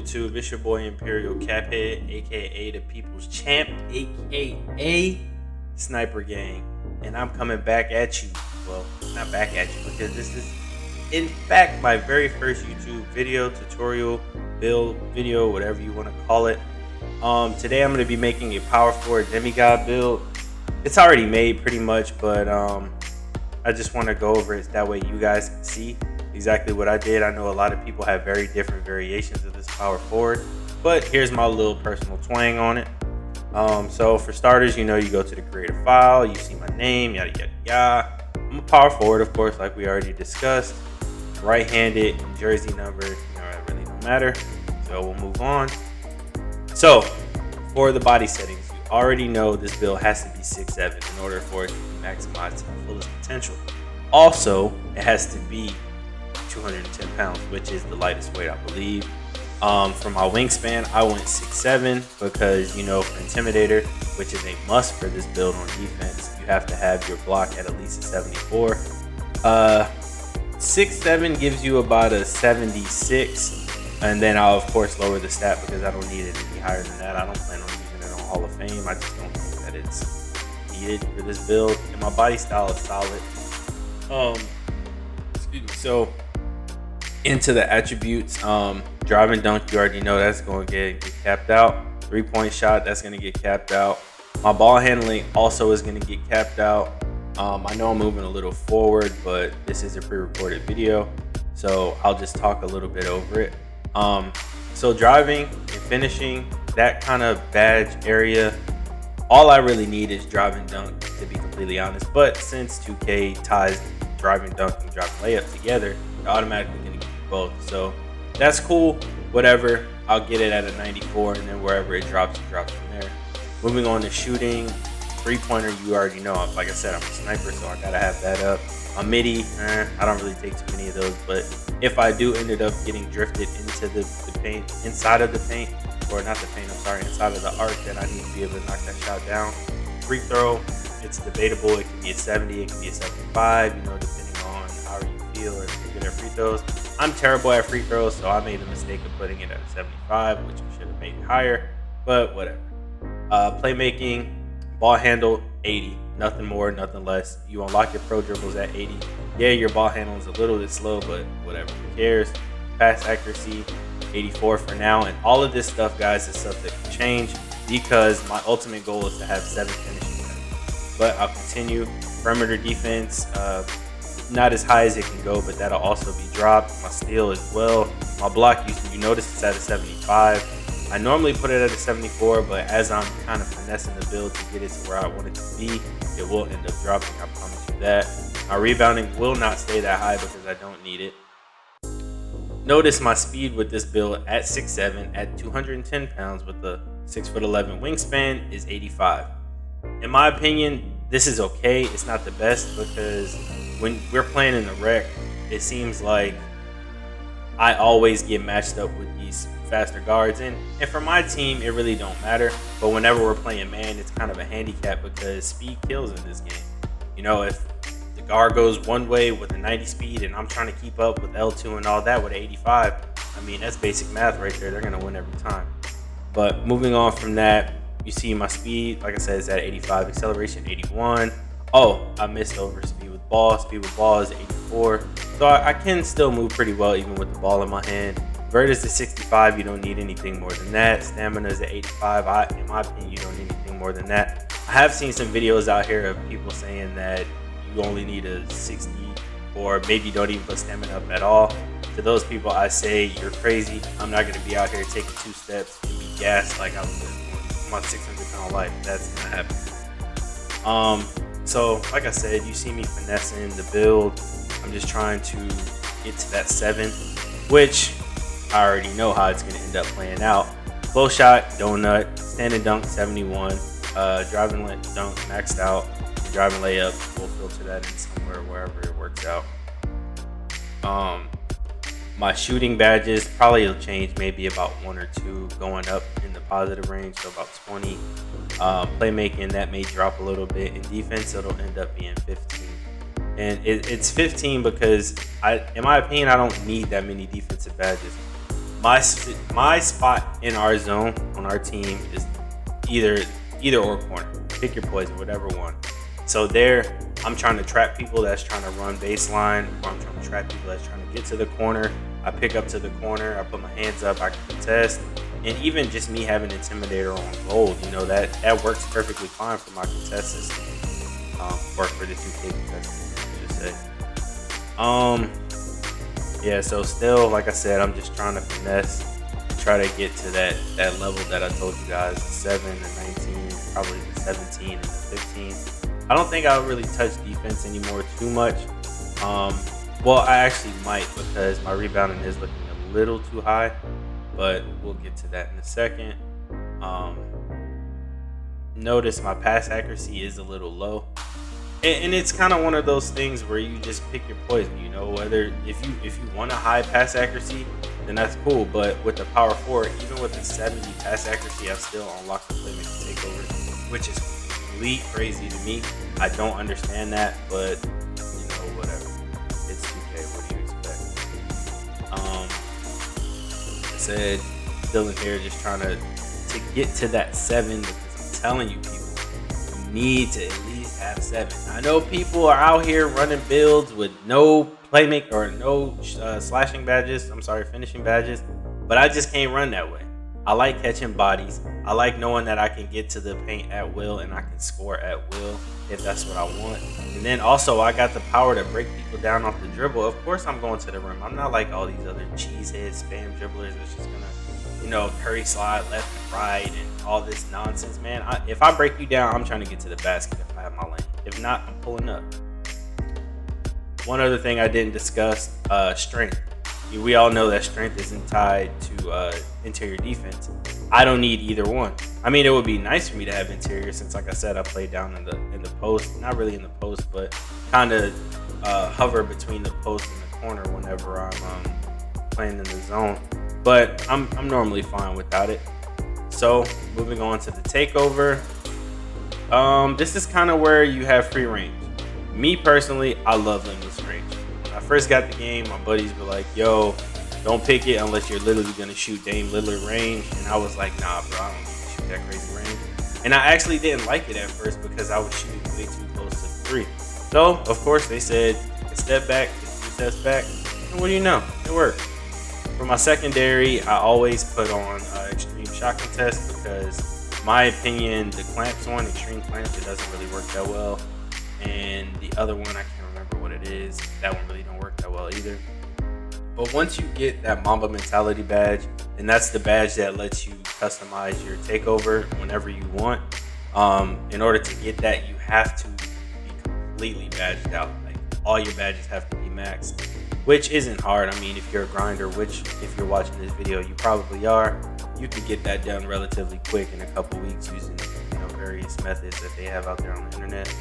YouTube? It's your boy Imperial Caphead, aka the People's Champ, aka Sniper Gang, and I'm coming back at you. Well, not back at you because this is, in fact, my very first YouTube video, tutorial, build video, whatever you want to call it. Today I'm going to be making a Power 4 Demigod build. It's already made pretty much, but I just want to go over it that way you guys can see exactly what I did. I know a lot of people have very different variations of this Power Forward, but here's my little personal twang on it. So for starters, you go to the creative file, you see my name, yada yada yada. I'm a Power Forward, of course, like we already discussed. Right-handed, jersey number, it really don't matter. So we'll move on. So for the body settings, you already know this build has to be 6'7" in order for it to be maximized to the fullest potential. Also, it has to be 210 pounds, which is the lightest weight, I believe. For my wingspan, I went 6'7" because, for Intimidator, which is a must for this build on defense, you have to have your block at least a 74. 6'7" gives you about a 76, and then I'll, of course, lower the stat because I don't need it any higher than that. I don't plan on using it on Hall of Fame. I just don't think that it's needed for this build, and my body style is solid. Excuse me. So into the attributes, drive and dunk, you already know that's going to get capped out. 3-point shot, that's going to get capped out. My ball handling also is going to get capped out. I know I'm moving a little forward, but this is a pre-recorded video, so I'll just talk a little bit over it. So driving and finishing, that kind of badge area, all I really need is drive and dunk, to be completely honest. But since 2K ties driving dunk and driving layup together, you're automatically going to get both. So that's cool, whatever. I'll get it at a 94, and then wherever it drops from there. Moving on to shooting, three-pointer, you already know. Like I said, I'm a sniper, so I gotta have that up. A midi, I don't really take too many of those, but if I do ended up getting drifted into the paint, inside of the paint, or not the paint, I'm sorry, inside of the arc, then I need to be able to knock that shot down. Free throw, it's debatable. It can be a 70, it can be a 75, depending on how you feel or if you're good at free throws. I'm terrible at free throws, so I made the mistake of putting it at a 75, which I should have made it higher, but whatever. Playmaking, ball handle, 80. Nothing more, nothing less. You unlock your pro dribbles at 80. Yeah, your ball handle is a little bit slow, but whatever, who cares? Pass accuracy, 84 for now. And all of this stuff, guys, is stuff that can change because my ultimate goal is to have 7 finishing. But I'll continue. Perimeter defense, not as high as it can go, but that'll also be dropped. My steal as well. My block, you notice it's at a 75. I normally put it at a 74, but as I'm kind of finessing the build to get it to where I want it to be, it will end up dropping, I promise you that. My rebounding will not stay that high because I don't need it. Notice my speed with this build at 6'7", at 210 pounds with a 6'11" wingspan is 85. In my opinion, this is okay. It's not the best because when we're playing in the rec, it seems like I always get matched up with these faster guards, and for my team it really don't matter, but whenever we're playing man, it's kind of a handicap because speed kills in this game. If the guard goes one way with a 90 speed and I'm trying to keep up with L2 and all that with 85, I mean, that's basic math right there. They're going to win every time. But moving on from that, you see my speed, like I said, is at 85, acceleration 81. Oh, I missed over speed with ball is 84, so I can still move pretty well even with the ball in my hand. Vert is at 65, you don't need anything more than that. Stamina is at 85, in my opinion, you don't need anything more than that. I have seen some videos out here of people saying that you only need a 60, or maybe you don't even put stamina up at all. To those people, I say you're crazy. I'm not gonna be out here taking 2 steps and be gassed like I was on my 600-pound life. That's gonna happen. So like I said, you see me finessing the build. I'm just trying to get to that 7, which I already know how it's going to end up playing out. Flow shot, donut, standing dunk, 71. Driving dunk, maxed out. Driving layup, we'll filter that in somewhere, wherever it works out. My shooting badges probably will change maybe about 1 or 2, going up in the positive range, so about 20. Playmaking, that may drop a little bit. In defense, it'll end up being 15. And it's 15 because, in my opinion, I don't need that many defensive badges. my spot in our zone on our team is either or corner. Pick your poison, whatever one. So there, I'm trying to trap people that's trying to run baseline, or I'm trying to trap people that's trying to get to the corner. I pick up to the corner, I put my hands up, I can contest. And even just me having Intimidator on gold, that works perfectly fine for my contest system. Or for the 2K contest system, I should say. Yeah, so still, like I said, I'm just trying to finesse, try to get to that level that I told you guys, the 7, the 19, probably the 17 and the 15. I don't think I'll really touch defense anymore too much. Well, I actually might, because my rebounding is looking a little too high, but we'll get to that in a second. Notice my pass accuracy is a little low. And it's kind of one of those things where you just pick your poison, whether if you want a high pass accuracy, then that's cool. But with the power 4, even with the 70 pass accuracy, I've still unlocked the playmaking takeover, which is complete crazy to me. I don't understand that, but whatever. It's 2K. What do you expect? I said, still in here, just trying to get to that 7, because I'm telling you, people, you need to at least have 7. I know people are out here running builds with no playmaker or no slashing badges. I'm sorry, finishing badges, but I just can't run that way. I like catching bodies. I like knowing that I can get to the paint at will and I can score at will if that's what I want. And then also, I got the power to break people down off the dribble. Of course, I'm going to the rim. I'm not like all these other cheesehead spam dribblers that's just gonna, curry slide left and right and all this nonsense, man. If I break you down, I'm trying to get to the basket if I have my lane. If not, I'm pulling up. One other thing I didn't discuss, strength. We all know that strength isn't tied to interior defense. I don't need either one. I mean, it would be nice for me to have interior, since, like I said, I play down in the post. Not really in the post, but kind of hover between the post and the corner whenever I'm playing in the zone. But I'm normally fine without it. So moving on to the takeover. This is kind of where you have free range. Me personally, I love limitless range. When I first got the game, my buddies were like, yo, don't pick it unless you're literally going to shoot Dame Lillard range. And I was like, nah, bro, I don't need to shoot that crazy range. And I actually didn't like it at first because I was shooting way too close to 3. So, of course, they said, step back, 2 steps back. And what do you know? It worked. For my secondary, I always put on extreme shot contest, because my opinion, the clamps one, extreme clamps, it doesn't really work that well. And the other one, I can't remember what it is. That one really don't work that well either. But once you get that Mamba Mentality badge, and that's the badge that lets you customize your takeover whenever you want. In order to get that, you have to be completely badged out. Like, all your badges have to be maxed, which isn't hard. I mean, if you're a grinder, which if you're watching this video, you probably are, you can get that done relatively quick in a couple weeks using various methods that they have out there on the internet.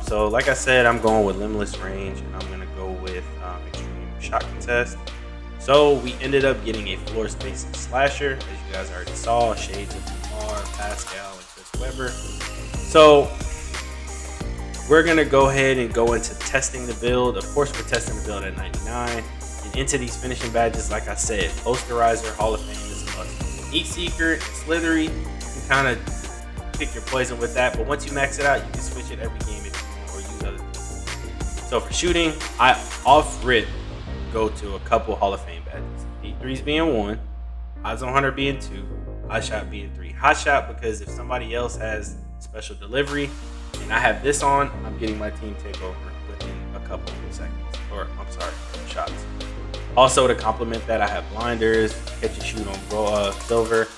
So like I said, I'm going with limitless range, and I'm going to go with extreme shot contest. So we ended up getting a floor spacing slasher, as you guys already saw, shades of Lamar, Pascal, and Chris Webber. So we're going to go ahead and go into testing the build. Of course, we're testing the build at 99. And into these finishing badges, like I said, Posterizer, Hall of Fame is a must. Heat Seeker, and Slithery, you can kind of pick your poison with that. But once you max it out, you can switch it every game if you want, or use other things. So for shooting, I off rip go to a couple Hall of Fame badges. Heat-3s being 1, Odds on 100 being 2, Hot Shot being 3. Hot Shot because if somebody else has special delivery and I have this on, I'm getting my team takeover within a couple of seconds. Or, I'm sorry, shots. Also, to complement that, I have blinders, catch and shoot on silver,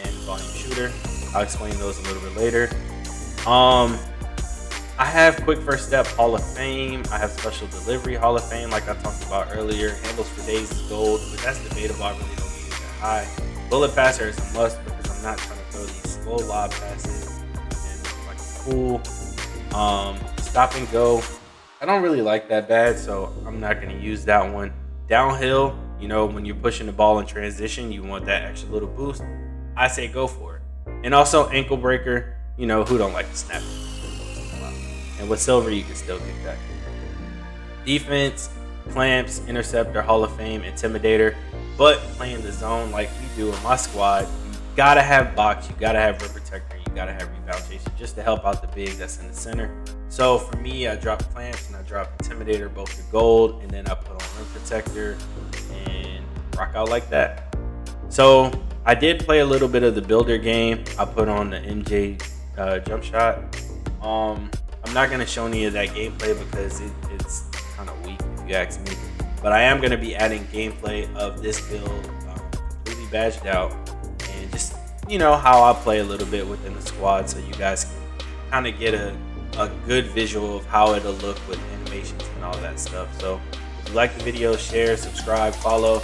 and volume shooter. I'll explain those a little bit later. I have quick first step Hall of Fame. I have special delivery Hall of Fame, like I talked about earlier. Handles for days is gold, but that's debatable. I really don't need it that high. Bullet passer is a must because I'm not trying to throw these slow lob passes and like a fool. Stop and go. I don't really like that bad, so I'm not going to use that one. Downhill, when you're pushing the ball in transition, you want that extra little boost. I say go for it. And also ankle breaker, who don't like to snap it. And with silver, you can still get that. Defense, clamps, interceptor, Hall of Fame, intimidator. But playing the zone like we do in my squad, you gotta have box, you gotta have rim protector, you gotta have rebound chaser just to help out the big that's in the center. So for me, I dropped clamps and I dropped intimidator, both the gold, and then I put on rim protector and rock out like that. So I did play a little bit of the builder game. I put on the MJ jump shot. I'm not gonna show any of that gameplay because it's kind of weak if you ask me. But I am gonna be adding gameplay of this build, completely badged out, and just how I play a little bit within the squad, so you guys can kind of get a good visual of how it'll look with animations and all that stuff. So if you like the video, share, subscribe, follow.